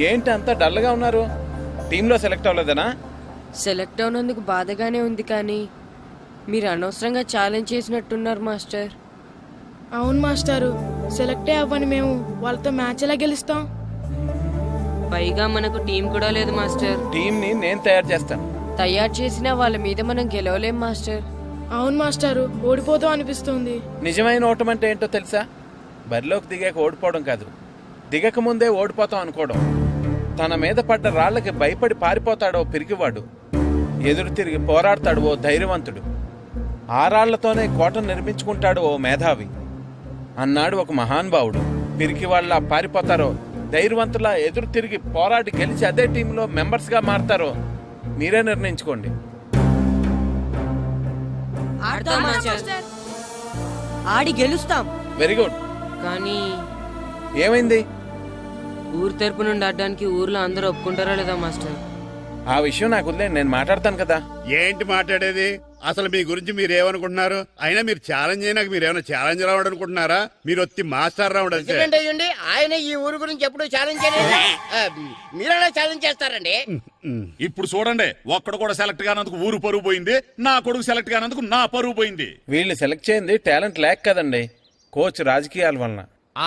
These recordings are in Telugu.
ఏంటి అంతా డల్గా ఉన్నారు? టీంలో సెలెక్ట్ అవ్వలేదనా? సెలెక్ట్ అవునందుకు బాధగానే ఉంది, కానీ మీరు అనవసరంగా ఛాలెంజ్ చేసినట్టున్నారు మాస్టర్. అవును మాస్టారు, సెలెక్టే అవ్వని మేము వాళ్ళతో మ్యాచ్ ఎలా గెలుస్తాం? పైగా మనకు టీం కూడా లేదు మాస్టర్. టీంని నేను తయారు చేస్తాను. తయారు చేసిన వాళ్ళ మీద మనం గెలవలేం మాస్టర్. అవును మాస్టారు, ఓడిపోతాం అనిపిస్తుంది. నిజమైన ఓటం అంటే ఏంటో తెలుసా? బరిలోకి దిగాక ఓడిపోవడం కాదు, దిగక ముందే ఓడిపోతాం అనుకోవడం. తన మీద పడ్డ రాళ్లకి భయపడి పారిపోతాడో పిరికివాడు, ఎదురు తిరిగి పోరాడతాడు ఓ ధైర్యవంతుడు, ఆ రాళ్లతోనే కోటను నిర్మించుకుంటాడు ఓ మేధావి అన్నాడు ఒక మహానుభావుడు. పిరికి వాళ్ళ పారిపోతారో ధైర్యవంతులా ఎదురు తిరిగి పోరాడి గెలిచి అదే టీంలో మెంబర్స్గా మారతారో మీరే నిర్ణయించుకోండి. ఆడి గెలుస్తాం. Very good. కానీ ఏమైంది? ఊరు తరపు నుండి ఆడడానికి ఊర్లో అందరూ ఒప్పుకుంటారా లేదా మాస్టర్? ఆ విషయం నాకు వదిలే, నేను మాట్లాడతాను కదా. ఏంటి మాట్లాడేది? అసలు మీ గురించి మీరు ఏమనుకుంటున్నారు? అయినా మీరు ఛాలెంజ్ అయినాక మీరు ఏమైనా ఛాలెంజ్ రావడం అనుకుంటున్నారా? మీరు వచ్చి మాస్టర్ రావడం అంతే. ఆయన ఈ ఊరు గురించి ఎప్పుడు ఛాలెంజ్ చేయలేదు. మీరెలా ఛాలెంజ్ చేస్తారండి? ఇప్పుడు చూడండి, ఒక్కడు కూడా సెలెక్ట్ కానందుకు ఊరు పరువు పోయింది, నా కొడుకు సెలెక్ట్ కానందుకు నా పరువు పోయింది. వీళ్ళు సెలెక్ట్ చేయింది టాలెంట్ లేక కదండి, కోచ్ రాజకీయాల వలన.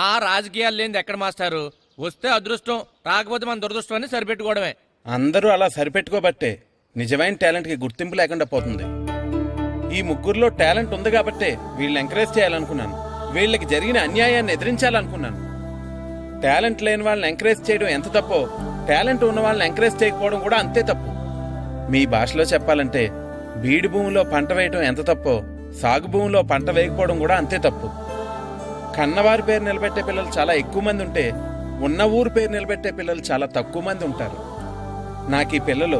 ఆ రాజకీయాలు లేనిది ఎక్కడ మాస్టారు? వస్తే అదృష్టం, రాకపోతే మన దురదృష్టం అని సరిపెట్టుకోవడమే. అందరూ అలా సరిపెట్టుకోబట్టే నిజమైన టాలెంట్కి గుర్తింపు లేకుండా పోతుంది. ఈ ముగ్గురులో టాలెంట్ ఉంది కాబట్టే వీళ్ళని ఎంకరేజ్ చేయాలనుకున్నాను, వీళ్ళకి జరిగిన అన్యాయాన్ని ఎదిరించాలనుకున్నాను. టాలెంట్ లేని వాళ్ళని ఎంకరేజ్ చేయడం ఎంత తప్పో, టాలెంట్ ఉన్న వాళ్ళని ఎంకరేజ్ చేయకపోవడం కూడా అంతే తప్పు. మీ భాషలో చెప్పాలంటే బీడు భూమిలో పంట వేయడం ఎంత తప్పో, సాగు భూమిలో పంట వేయకపోవడం కూడా అంతే తప్పు. కన్నవారి పేరు నిలబెట్టే పిల్లలు చాలా ఎక్కువ మంది ఉంటే, ఉన్న ఊరు పేరు నిలబెట్టే పిల్లలు చాలా తక్కువ మంది ఉంటారు. నాకు ఈ పిల్లలు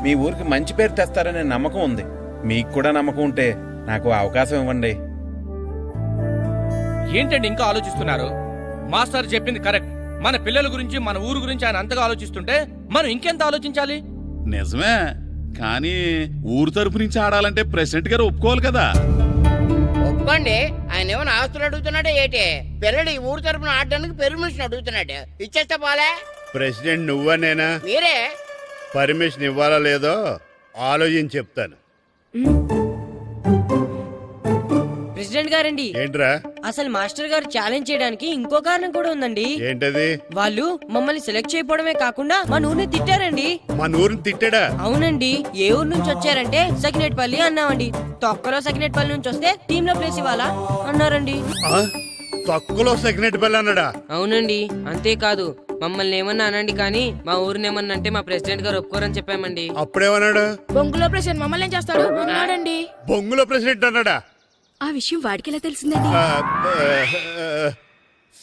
మీ ఊరికి మంచి పేరు తెస్తారనే నమ్మకం ఉంది. మీకు కూడా నమ్మకం ఉంటే నాకు అవకాశం ఇవ్వండి. ఏంటండి ఇంకా ఆలోచిస్తున్నారు? మాస్టర్ చెప్పింది కరెక్ట్. మన పిల్లల గురించి, మన ఊరు గురించి ఆయన అంతగా ఆలోచిస్తుంటే మనం ఇంకెంత ఆలోచించాలి? నిజమే, కానీ ఊరు తరపు నుంచి ఆడాలంటే ప్రెసిడెంట్ గారు ఒప్పుకోవాలి కదా. ఒప్పుకోండి. ఆయన ఏమైనా ఆస్తులు అడుగుతున్నాడే ఏంటి? పిల్లడు ఈ ఊరు తరపున ఆడడానికి పెర్మిషన్ అడుగుతున్నాడు. ఇచ్చేస్తే పోలే. ప్రెసిడెంట్ నువ్వా నేనా? మీరే. పర్మిషన్ ఇవ్వాలా లేదో ఆలోచించి చెప్తాను. ప్రెసిడెంట్ గారండి, ఏంట్రా? అసలు మాస్టర్ గారు ఛాలెంజ్ చేయడానికి ఇంకో కారణం కూడా ఉందండి. ఏంటది? వాళ్ళు మమ్మల్ని సెలెక్ట్ చేయకపోవడమే కాకుండా మన ఊరిని తిట్టారండి. మన ఊరిని తిట్టాడా? అవునండి. ఏ ఊరు నుంచి వచ్చారంటే సకినేట్పల్లి అన్నామండి. తొక్కలో సకినేట్పల్లి నుంచి వస్తే టీమ్ లో ప్లేస్ ఇవ్వాలా అన్నారండి. తక్కువలో సెకండ్ బెల్ అన్నాడా? అవునండి. అంతేకాదు, మమ్మల్ని ఏమన్నా అనండి కానీ మా ఊరిని ఏమన్నా అంటే మా ప్రెసిడెంట్ గారు ఒప్పుకోరని చెప్పామండి. అప్పుడేమన్నాడు? బొంగులో ప్రెసిడెంట్ మమ్మల్ని ఏం చేస్తాడు అన్నాడండి. బొంగులో ప్రెసిడెంట్ అన్నాడా? ఆ విషయం వాడికి ఎలా తెలిసిందండి?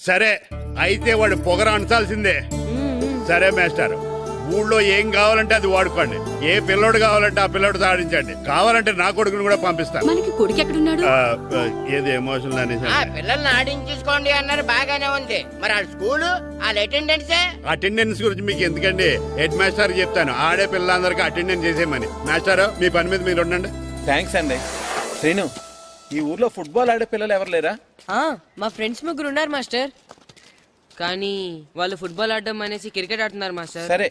సరే, అయితే వాడు పొగర అంచాల్సిందే. సరే మాస్టర్, ఊళ్ళో ఏం కావాలంటే అది వాడుకోండి. ఏ పిల్లోడు కావాలంటే ఆ పిల్లోడు సాధించండి. కావాలంటే నా కొడుకుని కూడా పంపిస్తాను. మనకి కొడుకు ఎక్కడున్నాడు? ఏది ఎమోషనల్ అనేసి పిల్లల్ని ఆడించేసుకోండి అన్నారు, బాగానే ఉంది. మరి వాళ్ళ స్కూలు, వాళ్ళ అటెండెన్స్ గురించి మీకు ఎందుకండి? హెడ్ మాస్టర్ చెప్తాను, ఆడే పిల్లలందరికీ అటెండెన్స్ చేసేయమని. మాస్టర్, మీ పని మీద మీరు ఉండండి. థ్యాంక్స్ అండి. శ్రీను, ఈ ఊర్లో ఫుట్బాల్ ఆడే పిల్లలు ఎవరు లేరా? మా ఫ్రెండ్స్ ముగ్గురు ఉన్నారు మాస్టర్, కానీ వాళ్ళు ఫుట్బాల్ ఆడడం అనేసి క్రికెట్ ఆడుతున్నారు మాస్టర్. సరే,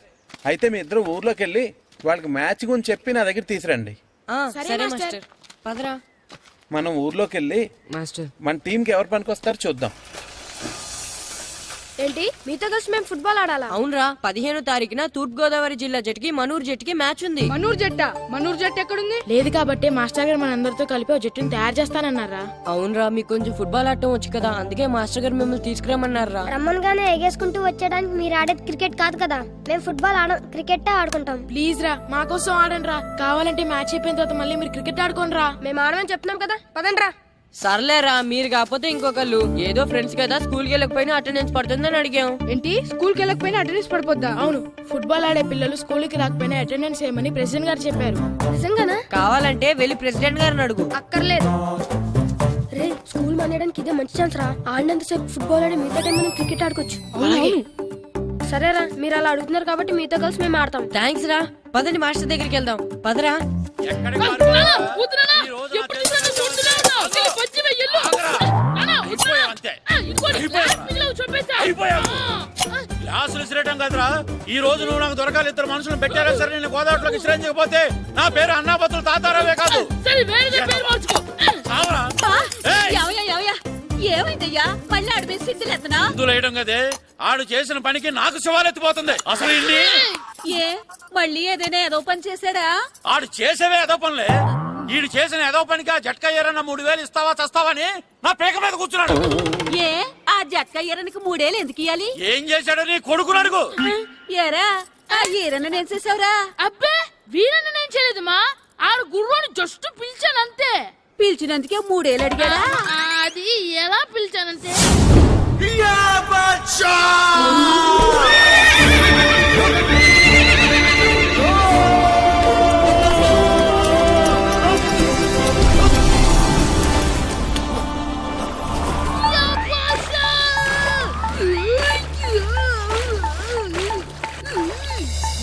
అయితే మీ ఇద్దరు ఊర్లోకి వెళ్ళి వాళ్ళకి మ్యాచ్ గురించి చెప్పి నా దగ్గర తీసురండి. సరే మాస్టర్, పదరా. మనం ఊర్లోకి వెళ్ళి మాస్టర్ మన టీంకి ఎవరు పనికొస్తారో చూద్దాం. ఏంటి, మీతో కలిసి మేము ఫుట్బాల్ ఆడాలా? అవునరా, 15వ తారీఖున తూర్పు గోదావరి జిల్లా జట్టుకి మనూరు జట్టుకి మ్యాచ్ ఉంది. మనూరు జట్టు ఎక్కడుంది? లేదు కాబట్టి మాస్టర్ గారు మనందరితో కలిపి జట్టుని తయారు చేస్తానన్నారా? అవునరా, మీకు కొంచెం ఫుట్బాల్ ఆడటం వచ్చు కదా, అందుకే మాస్టర్ గారు మిమ్మల్ని తీసుకురమ్మన్నారా. రమ్మన్గానే ఎగేసుకుంటూ వచ్చేయడానికి మీరు ఆడేది క్రికెట్ కాదు కదా. మేము ఫుట్బాల్ ఆడం, క్రికెట్ ఆడుకుంటాం. ప్లీజ్ రా, మా కోసం ఆడండి రా. కావాలంటే మ్యాచ్ అయిపోయిన తర్వాత మళ్ళీ మీరు క్రికెట్ ఆడుకోండి రా. మేము ఆడమని చెప్తున్నాం కదా, పదండి రా. సర్లేరా, మీరు కాకపోతే ఇంకొకళ్ళు. ఏదో ఫ్రెండ్స్ కదా, స్కూల్ కి వెళ్ళకపోయినా అటెండెన్స్ పడుతుందని అడిగాం. ఏంటి, స్కూల్ కి వెళ్ళకపోయినా అటెండెన్స్ పడిపోద్దా? అవును, ఫుట్బాల్ ఆడే పిల్లలు స్కూల్ కి రాకపోయినా అటెండెన్స్ చేయమని ప్రెసిడెంట్ గారు చెప్పారు. నిజంగానా? కావాలంటే వెళ్ళి ప్రెసిడెంట్ గారిని అడుగు. అక్కర్లేదు. రే, స్కూల్ మానేయడానికి ఇదే మంచి ఛాన్స్ రా. ఆడినంతసేపు ఫుట్బాల్ ఆడి మిగతా టైం మనం క్రికెట్ ఆడుకోవచ్చు. సరేరా, మీరు అలా అడుగుతున్నారు కాబట్టి మీతో కలిసి మేము ఆడతాం. థ్యాంక్స్ రా. పదండి మాస్టర్ దగ్గరికి వెళ్దాం. పదరా. గ్లాసులు విసిరేయటం కదరా. ఈ రోజు నువ్వు నాకు దొరకాలి. ఇద్దరు మనుషులు పెట్టారా సరే, నేను గోదావరిలోకి విసిరించకపోతే నా పేరు అన్నాపత్రులు తాతారావే కాదు. చావరా. ఏయ్! ఏమైందయ్యా మళ్ళీ ఆడిపై సిద్ధులెత్తనా మందులు వేయడం కదే, ఆడు చేసిన పనికి నాకు శివాలెత్తిపోతుంది. అసలు ఇన్ని ఏ మళ్ళీ ఏదైనా ఏదో పని చేశాడా ఆడు చేసేవే ఏదో పనులే. ఈడు చేసిన ఏదో పనికి ఆ జట్కా ఏరన్న 3000 ఇస్తావా చస్తావని నా పేక మీద కూర్చున్నాడు. ఏ ఆ జట్కా ఈరనికి 3 ఏళ్ళు ఎందుకు ఇయ్యాలి ఏం చేశాడో నీ కొడుకుని అడుగు. ఏరా ఆ ఈరన్న నేను చేసావురా అబ్బే వీరన్న నేను చేయలేదు మా ఆడు గుర్రోని జస్ట్ పిలిచానంతే. పిలిచినందుకే 3 ఏళ్ళు అడిగాడా అది ఎలా పిలిచానంతే.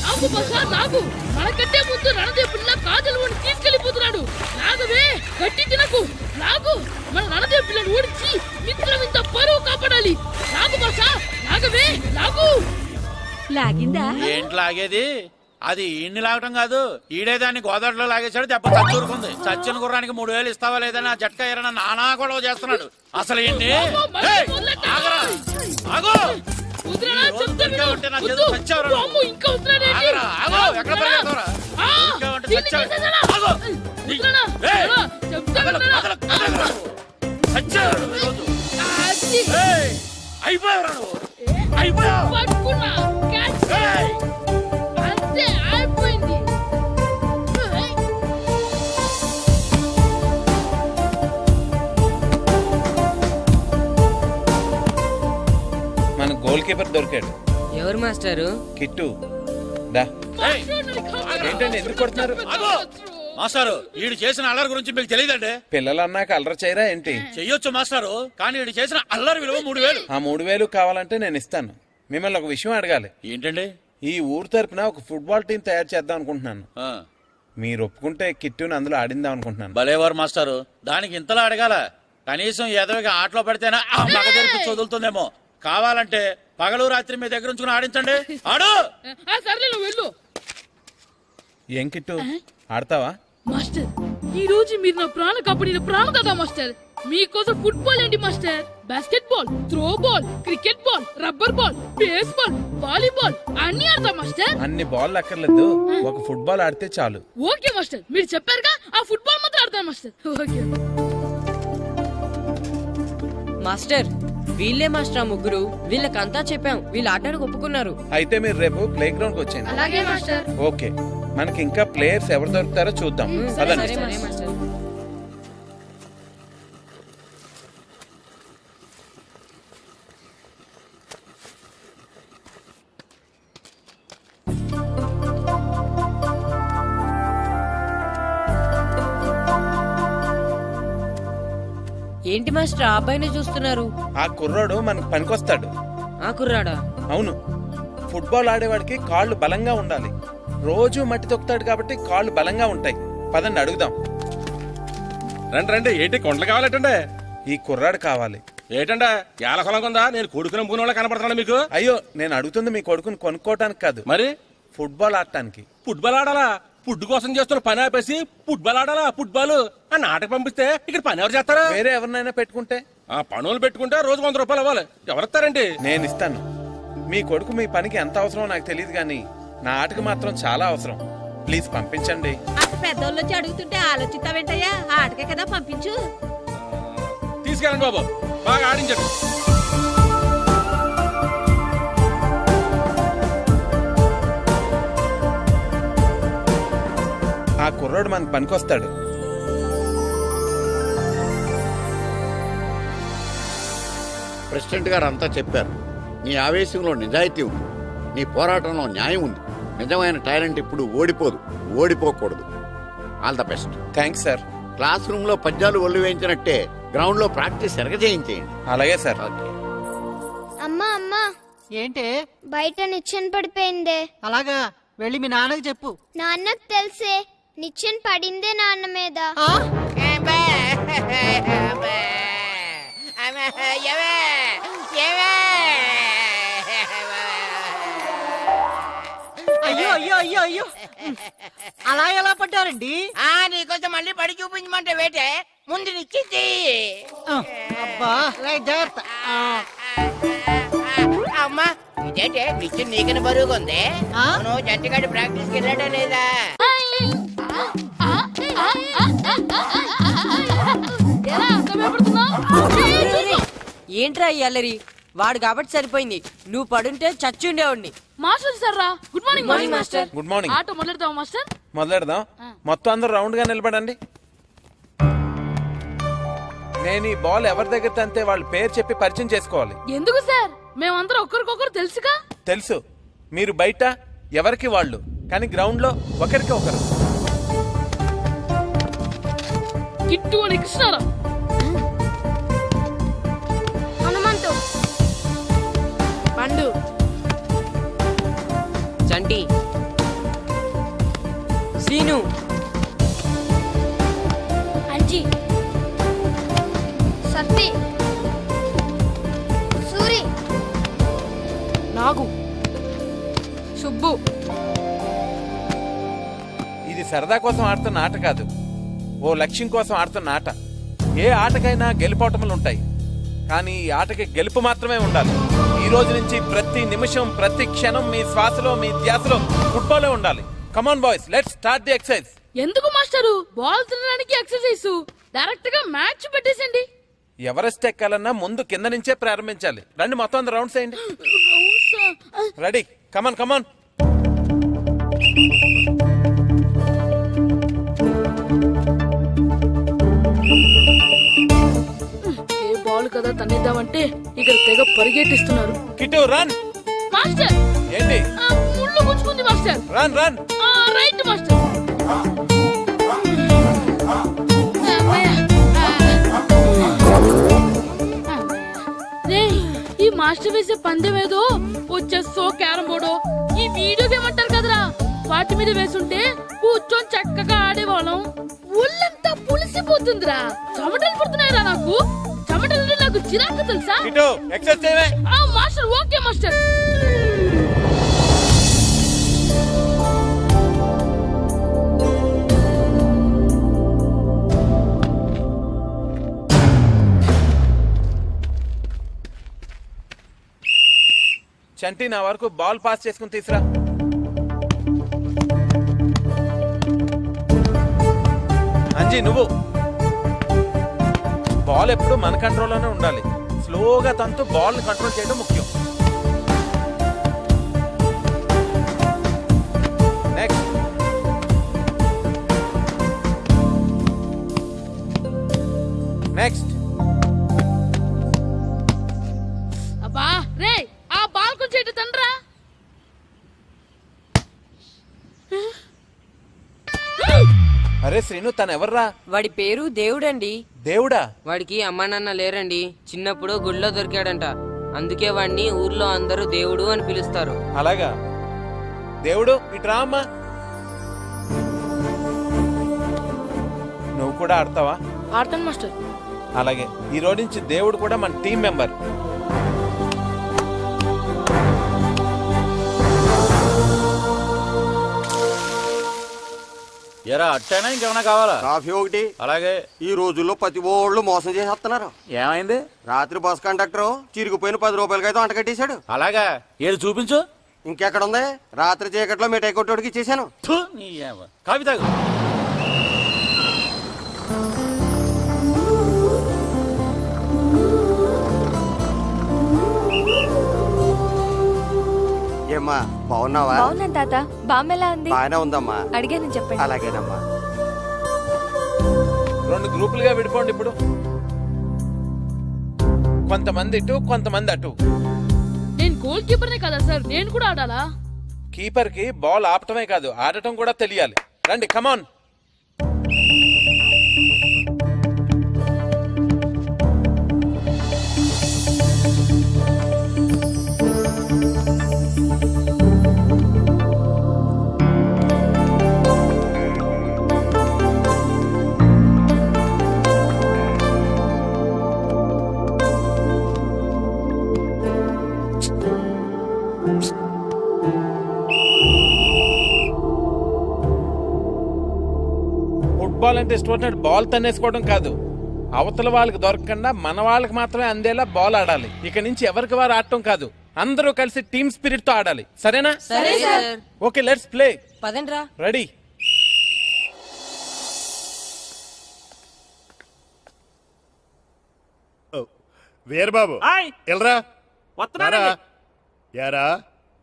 నాకు బసా నాకు మనకంటే ముందు రణదేవ్ పిల్ల కాజల్ వాడిని తీసుకెళ్లిపోతున్నాడు. నాగవే గట్టి తినకు. నాకు మన రణదేవ్ పిల్లని ఓడించి మిత్రం ఇంత పరువు కాపాడాలి. నాకు బసా నాగవే నాకు. లాగిందా ఏంటి లాగేది? అది ఈయన్ని లాగటం కాదు, ఈడే దాన్ని గోదావరిలో లాగేశాడు. దెబ్బ చచ్చూరుకుంది. చచ్చిన గుర్రానికి 3000 ఇస్తావా లేదని ఆ జట్కా ఏరన్నా నానా గొడవ చేస్తున్నాడు. అసలు ఈయన్ని ఆగరా, ఆగు. వదిలేనా చెప్తా విను. ఉంటే నా వద్దు. చేతులు చచ్చావురా నువ్వు. అమ్మో, ఇంకా వదిలేనా ఏంటి? ఆగరా, ఆగు. ఎక్కడ పరిగెడతావురా? ఆ, దొరికావంటే దీన్ని చచ్చావు. చేసేసానా? ఆగు. వదిలేనా? ఏయ్. వదిలేనా? చెప్తా వినరా? కదలకు. చచ్చావు నువ్వు ఈరోజు. అది. ఏయ్, అయిపోయావురా నువ్వు. అయిపోయావు. పట్టుకున్నా. క్యాచ్. ఏయ్. అంతే అయిపోయింది. ఏయ్. మన గోల్ కీపర్ దొరికాడు. ఎవరు మాస్టారు? కిట్టు దా. ఏయ్, ఏంటండి ఎందుకు కొడుతున్నారు? ఆగు. మాస్టారు, ఈడు చేసిన అల్లరి గురించి మీకు తెలియదండి. పిల్లలు అన్నాక అల్లరి చేయరా ఏంటి? చెయ్యొచ్చు మాస్టారు, కానీ ఈడు చేసిన అల్లరి విలువ 3000. ఆ 3000 కావాలంటే నేను ఇస్తాను. మిమ్మల్ని ఒక విషయం అడగాలి. ఏంటండి? ఈ ఊరు తరపున ఒక ఫుట్బాల్ టీం తయారు చేద్దాం అనుకుంటున్నాను. ఆ, మీరు ఒప్పుకుంటే కిట్టుని అందులో ఆడిందాం అనుకుంటున్నాను. భలేవారు మాస్టారు. దానికి ఇంతలా అడగాల? కనీసం ఎదవిగా ఆటలో పడితేనే ఆ మగ తెరిపి వదులుతుందేమో. కావాలంటే పగలు రాత్రి మీ దగ్గర ఉంచుకుని ఆడించండి. ఆడు. ఆ, సర్లే నువ్వు వెళ్ళు. ఏం కిట్టు ఆడతావా? మాస్టర్ ఈ రోజు మీరు నా ప్రాణ కాపాడిన ప్రాణ కదా మాస్టర్. మీకోసం ఫుట్బాల్ ఏంటి master, basket ball, throw ball, cricket ball, rubber ball, base ball, volleyball అన్ని ఆడతా మాస్టర్. అన్ని బాల్ అక్కర్లేదు, ఒక ఫుట్బాల్ ఆడితే చాలు. ఓకే మాస్టర్, మీరు చెప్పారుగా ఆ ఫుట్బాల్ మాత్రం ఆడతాను మాస్టర్. ఓకే మాస్టర్ వీళ్ళే మాస్టర్. ఆ ముగ్గురు వీళ్ళకంతా చెప్పాం. వీళ్ళు ఆడడానికి ఒప్పుకున్నారు. అయితే మీరు రేపు ప్లే గ్రౌండ్ కి వచ్చేయండి. అలాగే మాస్టర్. ఓకే, మనకి ఇంకా ప్లేయర్స్ ఎవరు దొరుకుతారో చూద్దాం. సరే పదండి. మాస్టర్. ఏంటి మాస్టర్ ఆ అబ్బాయిని చూస్తున్నారు? ఆ కుర్రోడు మనకు పనికొస్తాడు. ఆ కుర్రాడా? అవును, ఫుట్బాల్ ఆడేవాడికి కాళ్ళు బలంగా ఉండాలి. రోజు మట్టి తొక్కుతాడు కాబట్టి కాళ్ళు బలంగా ఉంటాయి. పదండి అడుగుదాం. రండి రండి. ఏంటి కొండలు కావాలటండే? ఈ కుర్రాడు కావాలి. ఏటండా ఏల కొలం కొందా? నేను కొడుకుని పూని వాళ్ళ కనపడుతున్నా మీకు? అయ్యో, నేను అడుగుతుంది మీ కొడుకుని కొనుక్కోవటానికి కాదు, మరి ఫుట్బాల్ ఆడటానికి. ఫుట్బాల్ ఆడాలా? ఫుడ్ కోసం చేస్తున్న పని ఆపేసి ఫుట్బాల్ ఆడాలా? ఫుట్బాల్ ఆ నాటకు పంపిస్తే ఇక్కడ పని ఎవరు చేస్తారా? వేరే ఎవరినైనా పెట్టుకుంటే? ఆ పనులు పెట్టుకుంటే రోజు 100 రూపాయలు ఇవ్వాలి. ఎవరిస్తారండి? నేను ఇస్తాను. మీ కొడుకు మీ పనికి ఎంత అవసరమో నాకు తెలియదు, కానీ నా ఆటకు మాత్రం చాలా అవసరం. ప్లీజ్ పంపించండి. అంత పెద్దోళ్ళు వచ్చి అడుగుతుంటే ఆలోచిస్తావేంటయ్యా? ఆటకే కదా పంపించు. తీసుకెళ్ళండి బాబు, బాగా ఆడించండి. ఆ కుర్రోడు మనకు పనికొస్తాడు. ప్రెసిడెంట్ గారు అంతా చెప్పారు. నీ ఆవేశంలో నిజాయితీ ఉంది, నీ పోరాటంలో న్యాయం ఉంది. నిజమైన టాలెంట్ ఇప్పుడు ఓడిపోదు, ఓడిపోకూడదు. All the best. Thanks sir. Classroom లో పద్యాలు ఒళ్ళు వేయించినట్టే గ్రౌండ్ లో ప్రాక్టీస్ ఎరగజేయించేయండి. అలాగే సార్. ఓకే. అమ్మా అమ్మా, ఏంటి బయట నిచ్చెన పడిపోయిందే. అలాగా? వెళ్ళి మీ నాన్నకి చెప్పు. నాన్నకు తెలిసే, నిచ్చెన పడిందే నాన్న మీద. అయ్యో అయ్యో అయ్యో అలా ఎలా పడ్డారండి? నీకోసం మళ్ళీ పడి చూపించమంటే వేటే ముందు నిచ్చింది. అబ్బా జాగ్రత్త. అమ్మా ఇదేంటే నిచ్చిన నీకని బరువుగా ఉంది. నువ్వు జంటగాడి ప్రాక్టీస్కి వెళ్ళాడా లేదా? ఎలా అంత భయపడుతున్నావ్? ఏంట్రా ఈ అల్లరి? వాడు కాబట్టి సరిపోయింది, నువ్వు పడుంటే చచ్చుండేవాడిని. మాస్టర్ సార్ రా. Good morning morning master. Good morning. ఆటో మొదలెడతావా మాస్టర్? మొదలెడదాం. మొత్తం అందరూ రౌండ్ గా నిలబడండి. నేను ఈ బాల్ ఎవరి దగ్గర తంతే వాళ్ళ పేరు చెప్పి పరిచయం చేసుకోవాలి. ఎందుకు సార్? మేమందరం ఒకరికొకరు తెలుసుగా. తెలుసు, మీరు బయట ఎవరికి వాళ్ళు, కానీ గ్రౌండ్ లో ఒకరికి ఒకరు. కిట్టు అని కృష్ణారా. హనుమంతు, పండు, చంటి, సీను, అంజి, సత్తి, సూరి, నాగు, సుబ్బు. ఇది సరదా కోసం ఆడుతున్న ఆట కాదు, ఓ లక్ష్యం కోసం ఆడుతున్న ఆట. ఏ ఆటకైనా గెలుపోటములు ఉంటాయి, కానీ ఈ ఆటకి గెలుపు మాత్రమే ఉండాలి. ఈ రోజు నుంచి ప్రతి నిమిషం, ప్రతి క్షణం మీ శ్వాసలో, మీ ధ్యాసలో ఫుట్బాలే ఉండాలి. Come on boys, let's start the exercise. ఎందుకు మాస్టరు? బాల్ తినడానికి ఎక్సర్సైజ్, డైరెక్ట్ గా మ్యాచ్ పెట్టేసండి. ఎవరెస్ట్ ఎక్కాలన్నా ముందు కింద నుంచే ప్రారంభించాలి. రండి, మొత్తం అందరూ రౌండ్స్ వేయండి. రెడీ, కమాన్ కమాన్. ఏ బాల్ కదా తన్నిద్దామంటే ఇక్కడ తెగ పరిగెట్టిస్తున్నారు. Kit run. మాస్టర్ ఏంటి? ముళ్ళు గుచ్చుకుంది master. Run run. Right master. ఈ మాస్టర్ వేసే పందెం ఏదో వచ్చేస్తో క్యారం బోర్డో ఈ వీడియో గేమ్ అంటారు కదరా, వాటి మీద వేసుంటే కూర్చొని చక్కగా ఆడేవాళ్ళం. ఒళ్ళంతా పులిసిపోతుందిరా, చెమటలు పుడుతున్నాయిరా నాకు. చెమటలు నాకు చిరాకు తెలుసా. కిట్టు ఎక్సర్సైజ్ చేయవే. Master okay master. చంటి, నా వరకు బాల్ పాస్ చేసుకుని తీసురా. అంజీ, నువ్వు బాల్ ఎప్పుడు మన కంట్రోల్లోనే ఉండాలి. స్లోగా తంతు బాల్ ని కంట్రోల్ చేయడం ముఖ్యం. నెక్స్ట్. నెక్స్ట్. అబ్బా రే, ఆ బాల్ కొంచెం ఇటు తండ్రా. అరే శ్రీను, తను ఎవర్రా? వాడి పేరు దేవుడండి. దేవుడా? వాడికి అమ్మా నాన్న లేరండి, చిన్నప్పుడు గుళ్ళో దొరికాడంట, అందుకే వాడిని ఊర్లో అందరూ దేవుడు అని పిలుస్తారు. అలాగా? దేవుడు ఇట్రా అమ్మా. నువ్వు కూడా ఆడతావా? ఆడతాను మాస్టర్. అలాగే, ఈ రోజు నుంచి దేవుడు కూడా మన టీం మెంబర్. ఎరా అట్టైనా ఇంకేమైనా కావాలా? కాఫీ ఒకటి. అలాగే. ఈ రోజుల్లో ప్రతి ఓళ్ళు మోసం చేసేస్తున్నారు. ఏమైంది? రాత్రి బస్ కండక్టర్ చిరిగిపోయిన 10 రూపాయలకైతే అంట కట్టేశాడు. అలాగా? ఏది చూపించు. ఇంకెక్కడ ఉంది? రాత్రి చీకట్లో మిఠాయి కొట్టోడికి ఇచ్చేసాను. కాఫీ తాగు. ఏమ్మా, బాగున్నావా? బాగున్నాను తాత. బామ్మెలా ఉంది? బాగానే ఉందమ్మా. అడిగాను చెప్పండి. అలాగేనమ్మా. 2 గ్రూపులుగా విడిపోండి. ఇప్పుడు కొంతమంది ఇటు, కొంతమంది అటు. నేను గోల్ కీపర్నే కదా సార్, నేను కూడా ఆడాలా? కీపర్ కి బాల్ ఆపటమే కాదు, ఆడటం కూడా తెలియాలి. రండి, కమాన్. కావాలంటే ఇష్టపడినట్టు బాల్ తన్నేసుకోవడం కాదు, అవతల వాళ్ళకి దొరకకుండా మన వాళ్ళకి మాత్రమే అందేలా బాల్ ఆడాలి. ఇక నుంచి ఎవరికి వారు ఆడటం కాదు, అందరూ కలిసి టీమ్ స్పిరిట్ తో ఆడాలి. సరేనా? సరే సార్. Okay, let's play. పదండ్రా. రెడీ. వీరబాబు ఎల్రా యారా,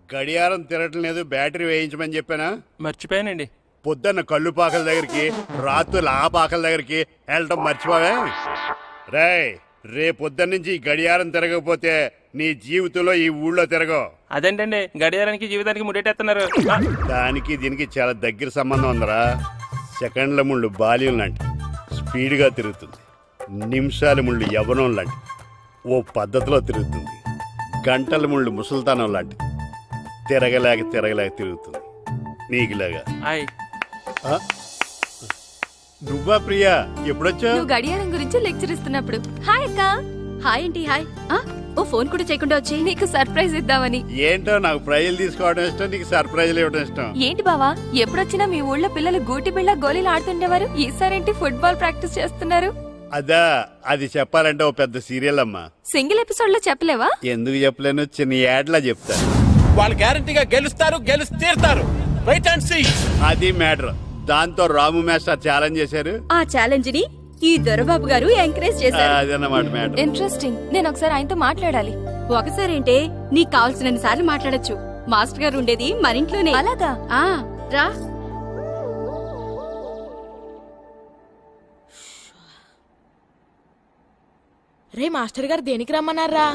గడియారం తిరగటం లేదు, బ్యాటరీ వేయించమని చెప్పానా? మర్చిపోయానండి. పొద్దున్న కళ్ళు పాకల దగ్గరికి, రాత్రులు ఆ పాకల దగ్గరికి వెళ్ళటం మర్చిపోవే. రేపొద్దున్న నుంచి ఈ గడియారం తిరగకపోతే నీ జీవితంలో ఈ ఊళ్ళో తిరగవు. అదేంటండి గడియారానికి జీవితానికి ముడేటేస్తున్నారు. దానికి దీనికి చాలా దగ్గర సంబంధం ఉందరా. సెకండ్ల ముళ్ళు బాల్యం లాంటి స్పీడ్గా తిరుగుతుంది, నిమిషాల ముళ్ళు యవ్వనం లాంటి ఓ పద్ధతిలో తిరుగుతుంది, గంటల ముళ్ళు ముసల్తానం లాంటి తిరగలేక తిరుగుతుంది. నీకులాగా. నువ్వా ప్రియా, ఎప్పుడొచ్చా? గడియారం గురించి లెక్చర్ ఇస్తున్నప్పుడు. హాయ్ అక్క. హాయ్ ఏంటి హాయ్. ఓ ఫోన్ కూడా చేయకుండా వచ్చి నీకు సర్ప్రైజ్ ఇద్దామని. ఏంటో, నాకు ప్రైజులు తీసుకోవడం ఇష్టం, నీకు సర్ప్రైజులు ఇవ్వడం ఇష్టం. ఏంటి బావా, ఎప్పుడొచ్చినా మీ ఊళ్ళో పిల్లలు గూటి బిళ్ళ గోళీలు ఆడుతుండేవారు, ఈసారేంటి ఫుట్బాల్ ప్రాక్టీస్ చేస్తున్నారు? అదా, అది చెప్పాలంటే ఓ పెద్ద సీరియల్ అమ్మా. సింగిల్ ఎపిసోడ్ లో చెప్పలేవా? ఎందుకు చెప్పలేను, చిన్న యాడ్లా చెప్తా. వాళ్ళు గ్యారంటీగా గెలుస్తారు, గెలిచి తీరుతారు. Wait and see. అది మ్యాటర్. దాంతో రాము మాస్టర్ ఛాలెంజ్ చేశారు. ఆ ఛాలెంజ్ ని ఈ దొరబాబు గారు ఎంకరేజ్ చేశారు. అదన్నమాట మ్యాటర్. ఇంట్రెస్టింగ్. నేను ఒకసారి ఆయనతో మాట్లాడాలి. ఒకసారి ఏంటే, నీకు కావాల్సిన సార్లు మాట్లాడొచ్చు. మాస్టర్ గారు ఉండేది మన ఇంట్లోనే. అలాగా? రా. రే మాస్టర్ గారు దేనికి రమ్మన్నారా?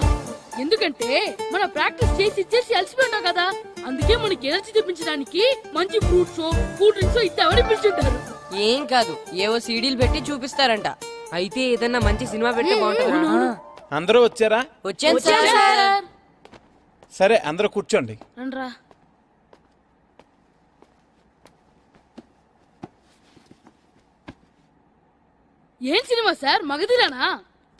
ఎందుకంటే మనం ప్రాక్టీస్ చేసి అలసిపోయినాం కదా, అందుకే మనకి ఎనర్జీ తెప్పించడానికి మంచి ఫ్రూట్స్ కూల్ డ్రింక్స్ ఇద్దామని పిలుచుంటారు. ఏం కాదు, ఏవో సీడీలు పెట్టి చూపిస్తారంట. అయితే ఏదన్నా మంచి సినిమా పెడితే బాగుంటుంది. అందరూ వచ్చారా? వచ్చాను సార్. సరే, అందరూ కూర్చోండి. రండ్రా. ఏం సినిమా సార్, మగధీరానా?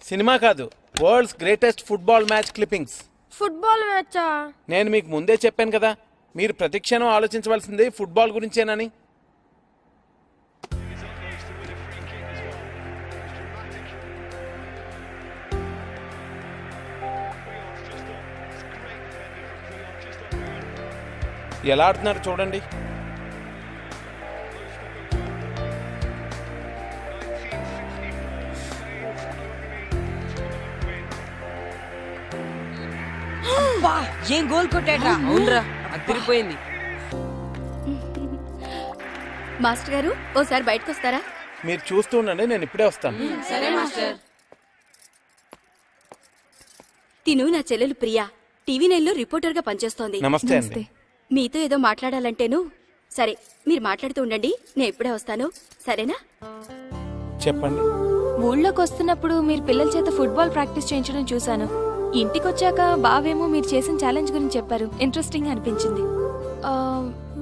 సినిమా కాదు, world's greatest football match clippings. Football మ్యాచా? నేను మీకు ముందే చెప్పాను కదా, మీరు ప్రతిక్షణం ఆలోచించవలసింది ఫుట్బాల్ గురించేనని. ఎలా ఆడుతున్నారు చూడండి. ఏం గోల్ కొట్టాడ్రా. అవునరా, అదిరిపోయింది. మాస్టర్ గారు ఓసారి బయటకు వస్తారా? మీరు చూస్తూ ఉండండి, నేను ఇప్పుడే వస్తాను. సరే మాస్టర్. తిను నా చెల్లెలు ప్రియా, టీవీ నైన్లో రిపోర్టర్ గా పనిచేస్తోంది. నమస్తే అండి. మీతో ఏదో మాట్లాడాలంటేను. సరే, మీరు మాట్లాడుతూ ఉండండి, నేను ఇప్పుడే వస్తాను. సరేనా? చెప్పండి. ఊళ్ళోకి వస్తున్నప్పుడు మీరు పిల్లల చేత ఫుట్బాల్ ప్రాక్టీస్ చేయించడం చూశాను. ఇంటికొచ్చాక బావేమో మీరు చేసిన ఛాలెంజ్ గురించి చెప్పారు. ఇంట్రెస్టింగ్ అనిపించింది.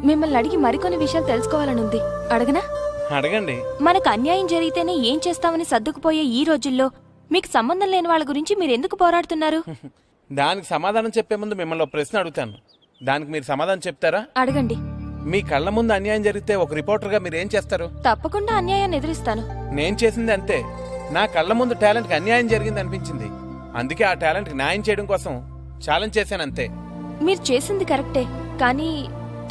మిమ్మల్ని అడిగి మరికొన్ని విషయాలు తెలుసుకోవాలని ఉంది. అడగనా? అడగండి. మనకు అన్యాయం జరిగితేనే ఏం చేస్తామని సర్దుకుపోయే ఈ రోజుల్లో మీకు సంబంధం లేని వాళ్ళ గురించి మీరు ఎందుకు పోరాడుతున్నారు? దానికి సమాధానం చెప్పే ముందు మిమ్మల్ని ఒక ప్రశ్న అడుగుతాను, దానికి మీరు సమాధానం చెప్తారా? అడగండి. మీ కళ్ళ ముందు అన్యాయం జరిగితే ఒక రిపోర్టర్ గా మీరు ఏం చేస్తారు? తప్పకుండా అన్యాయాన్ని ఎదిరిస్తాను. నేను చేసింది అంతే. నా కళ్ళ ముందు టాలెంట్ కి అన్యాయం జరిగింది అనిపించింది, అందుకే ఆ టాలెంట్ కి న్యాయం చేయడం కోసం ఛాలెంజ్ చేశాను అంతే. మీరు చేసింది కరెక్టే, కానీ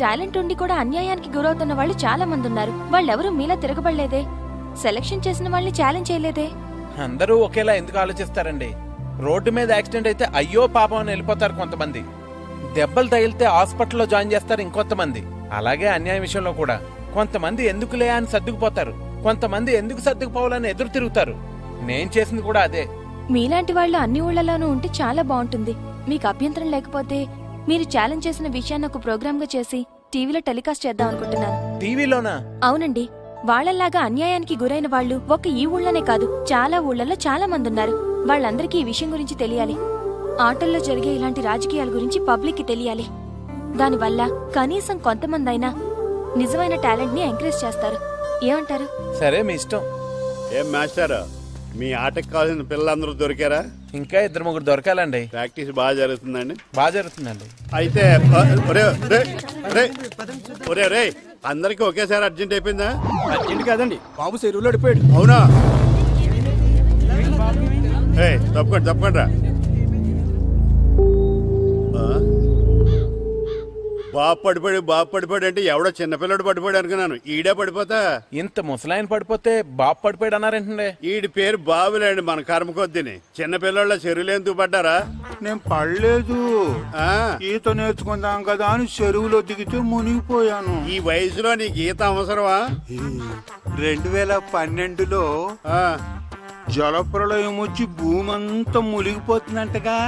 టాలెంట్ ఉండి కూడా అన్యాయానికి గురవుతున్న వాళ్ళు చాలా మంది ఉన్నారు. వాళ్ళెవరూ మీలా తిరగబడలేదే. సెలక్షన్ చేసిన వాళ్ళని ఛాలెంజ్ చేయలేదే. అందరూ ఒకేలా ఎందుకు ఆలోచిస్తారండి? రోడ్డు మీద యాక్సిడెంట్ అయితే అయ్యో పాపం అని వెళ్ళిపోతారు కొంతమంది, దెబ్బలు తగిలితే హాస్పిటల్లో జాయిన్ చేస్తారు ఇంకొంతమంది. అలాగే అన్యాయం విషయంలో కూడా కొంతమంది ఎందుకులే అని సర్దుకుపోతారు, కొంతమంది ఎందుకు సర్దుకుపోవాలని ఎదురు తిరుగుతారు. నేను చేసింది కూడా అదే. మీలాంటి వాళ్ళు అన్ని ఊళ్ళలోనూ ఉంటే చాలా బాగుంటుంది. మీకు అభ్యంతరం లేకపోతే మీరు ఛాలెంజ్ చేసిన విషయాన్ని ఒక ప్రోగ్రామ్ గా చేసి టీవీలో టెలికాస్ట్ చేద్దాం అనుకుంటున్నాను. టీవీలోనా? అవునండి. వాళ్ళలాగా అన్యాయానికి గురైన వాళ్ళు ఒక ఈ ఊళ్ళోనే కాదు, చాలా ఊళ్ళలో చాలా మంది ఉన్నారు. వాళ్ళందరికీ ఈ విషయం గురించి తెలియాలి. ఆటల్లో జరిగే ఇలాంటి రాజకీయాల గురించి పబ్లిక్ కి తెలియాలి. దానివల్ల కనీసం కొంతమంది అయినా నిజమైన టాలెంట్ ని ఎంకరేజ్ చేస్తారు. ఏమంటారు? సరే, మీ ఇష్టం. ఏం మాస్టర్, మీ ఆటకు కావాల్సిన పిల్లలందరూ దొరికారా? ఇంకా 2-3 దొరకాలండి. ప్రాక్టీస్ బాగా జరుగుతుందండి? బాగా జరుగుతుందండి. అయితే అందరికి ఒకేసారి అర్జెంట్ అయిపోయిందా? అర్జెంట్ కాదండి బాబు చెరువులో అడిపోయాడు. అవునా? తప్పకుండా రా. బాబు పడిపోయాడు అంటే ఎవడో చిన్నపిల్లడు పడిపోయాడు అనుకున్నాను. ఈడే పడిపోతా. ఇంత ముసలాయన పడిపోతే బాబు పడిపోయాడు అన్నారేంటండి? ఈడి పేరు బాబులేండి, మన కర్మ కొద్దిని. చిన్నపిల్లల చెరువులు ఎందుకు పడ్డారా? నేను పడలేదు, ఈత నేర్చుకుందాం కదా అని చెరువులో దిగితే మునిగిపోయాను. ఈ వయసులో నీకు ఈత అవసరమా? 2012లో జలప్రళయం వచ్చి భూమి అంతా మునిగిపోతుందంటగా.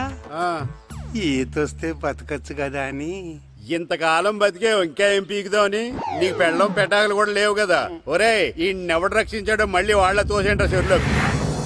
ఈత వస్తే బతకచ్చు కదా అని. ఇంతకాలం బతికే ఇంకా ఏం పీకుదామని? నీకు పెళ్ళం పెట్టాకలు కూడా లేవు కదా. ఒరే ఈ ఎవడు రక్షించాడో మళ్ళీ వాళ్ళ తోసేంట చెరువులోకి.